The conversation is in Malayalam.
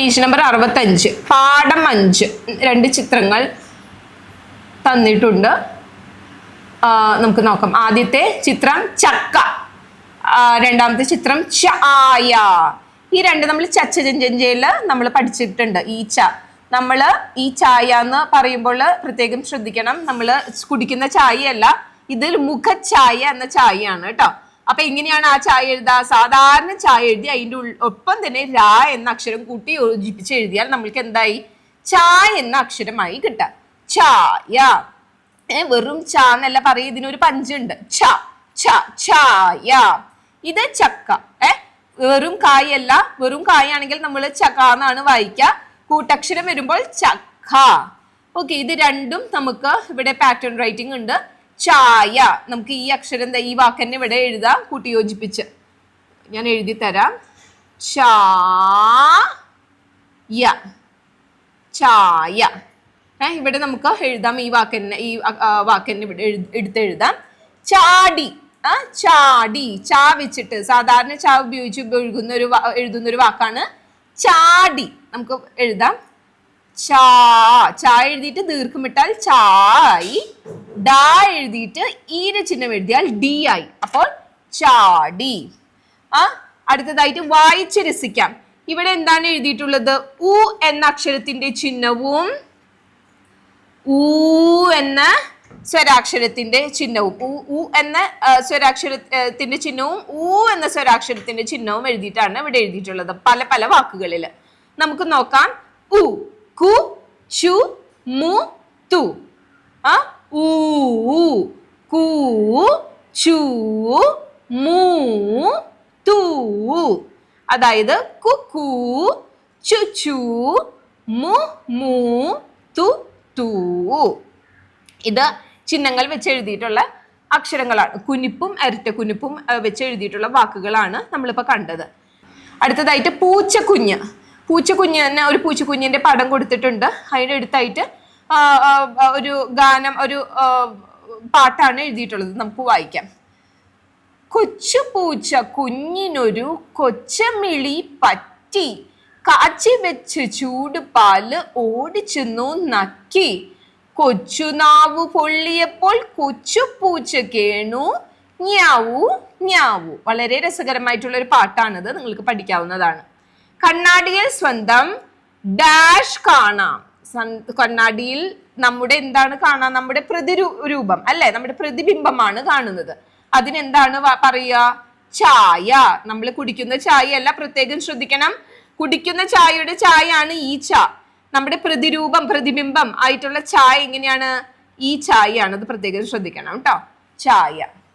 പേജ് നമ്പർ 65 പാഠം 5 2 ചിത്രങ്ങൾ തന്നിട്ടുണ്ട്. നമുക്ക് നോക്കാം. ആദ്യത്തെ ചിത്രം ചക്ക, രണ്ടാമത്തെ ചിത്രം ചായ. ഈ രണ്ട് നമ്മൾ ചച്ചജഞ്ചയിൽ നമ്മൾ പഠിച്ചിട്ടുണ്ട്. നമ്മൾ ഈ ചായ എന്ന് പറയുമ്പോൾ പ്രത്യേകം ശ്രദ്ധിക്കണം. നമ്മൾ കുടിക്കുന്ന ചായയല്ല, ഇതിൽ മുഖച്ചായ എന്ന ചായയാണ് കേട്ടോ. അപ്പൊ എങ്ങനെയാണ് ആ ചായ എഴുതുക? സാധാരണ ചായ എഴുതി അതിൻ്റെ ഒപ്പം തന്നെ രാ എന്ന അക്ഷരം കൂട്ടി യോജിപ്പിച്ച് എഴുതിയാൽ നമ്മൾക്ക് എന്തായി? ചായ എന്ന അക്ഷരമായി കിട്ടാം. ചായ. വെറും ച എന്നല്ല പറയും, ഇതിനൊരു പഞ്ചുണ്ട്. ചായ. ഇത് ചക്ക. വെറും കായല്ല. വെറും കായാണെങ്കിൽ നമ്മൾ ചക്ക എന്നാണ് വായിക്കുക. കൂട്ടക്ഷരം വരുമ്പോൾ ചക്ക. ഓക്കെ, ഇത് രണ്ടും നമുക്ക് ഇവിടെ പാറ്റേൺ റൈറ്റിംഗ് ഉണ്ട്. ചായ, നമുക്ക് ഈ അക്ഷരം ഈ വാക്കന്നെ ഇവിടെ എഴുതാം കൂട്ടി യോജിപ്പിച്ച്. ഞാൻ എഴുതി തരാം. ചായ. ഇവിടെ നമുക്ക് എഴുതാം. ഈ വാക്കന്നെ ഇവിടെ എടുത്തെഴുതാം. ചാടി. ചാടി. ചാ വെച്ചിട്ട് സാധാരണ ചാ ഉപയോഗിച്ച് എഴുതുന്ന ഒരു വാക്കാണ് ചാടി. നമുക്ക് എഴുതാം. ചാ എഴുതിയിട്ട് ദീർഘമിട്ടാൽ ചായി. ഡാ എഴുതിയിട്ട് ഈര ചിഹ്നം എഴുതിയാൽ ഡി ആയി. അപ്പോൾ ചാടി. അടുത്തതായിട്ട് വായിച്ച് രസിക്കാം. ഇവിടെ എന്താണ് എഴുതിയിട്ടുള്ളത്? ഉ എന്ന അക്ഷരത്തിന്റെ ചിഹ്നവും ഊ എന്ന സ്വരാക്ഷരത്തിന്റെ ചിഹ്നവും ഉ എന്ന സ്വരാക്ഷരത്തിന്റെ ചിഹ്നവും ഊ എന്ന സ്വരാക്ഷരത്തിന്റെ ചിഹ്നവും എഴുതിയിട്ടാണ് ഇവിടെ എഴുതിയിട്ടുള്ളത് പല പല വാക്കുകളിൽ. നമുക്ക് നോക്കാം. ഉ, കു, ചു, മു, തു. ഊ, കു, ചു, മു, തു. അതായത് കുക്കു, ചുചു, മു, മു, തു, തു. ഇത് ചിഹ്നങ്ങൾ വെച്ച് എഴുതിയിട്ടുള്ള അക്ഷരങ്ങളാണ്. കുനിപ്പും ഇരട്ട കുനിപ്പും വെച്ച് എഴുതിയിട്ടുള്ള വാക്കുകളാണ് നമ്മളിപ്പോൾ കണ്ടത്. അടുത്തതായിട്ട് പൂച്ചക്കുഞ്ഞ്. പൂച്ചക്കുഞ്ഞിന് ഒരു പൂച്ചക്കുഞ്ഞിന്റെ പടം കൊടുത്തിട്ടുണ്ട്. അതിൻ്റെ അടുത്തായിട്ട് ഒരു ഗാനം, ഒരു പാട്ടാണ് എഴുതിയിട്ടുള്ളത്. നമുക്ക് വായിക്കാം. കൊച്ചു പൂച്ച കുഞ്ഞിനൊരു കൊച്ചമിളി പറ്റി, കാച്ചി വെച്ച് ചൂട് പാല് ഓടിച്ചെന്നു നക്കി, കൊച്ചുനാവു പൊള്ളിയപ്പോൾ കൊച്ചു പൂച്ച കേണു ഞാവു ഞാവു. വളരെ രസകരമായിട്ടുള്ള ഒരു പാട്ടാണിത്. നിങ്ങൾക്ക് പഠിക്കാവുന്നതാണ്. കണ്ണാടിയിൽ സ്വന്തം ഡാഷ് കാണാം. കണ്ണാടിയിൽ നമ്മുടെ എന്താണ് കാണാം? നമ്മുടെ പ്രതിരൂപം അല്ലെ, നമ്മുടെ പ്രതിബിംബമാണ് കാണുന്നത്. അതിനെന്താണ് പറയുക? ചായ. നമ്മൾ കുടിക്കുന്ന ചായ അല്ല, പ്രത്യേകം ശ്രദ്ധിക്കണം. കുടിക്കുന്ന ചായയുടെ ചായയാണ് ഈ ചാ. നമ്മുടെ പ്രതിബിംബം ആയിട്ടുള്ള ചായ എങ്ങനെയാണ്? ഈ ചായയാണ്. അത് പ്രത്യേകം ശ്രദ്ധിക്കണം കേട്ടോ. ചായ.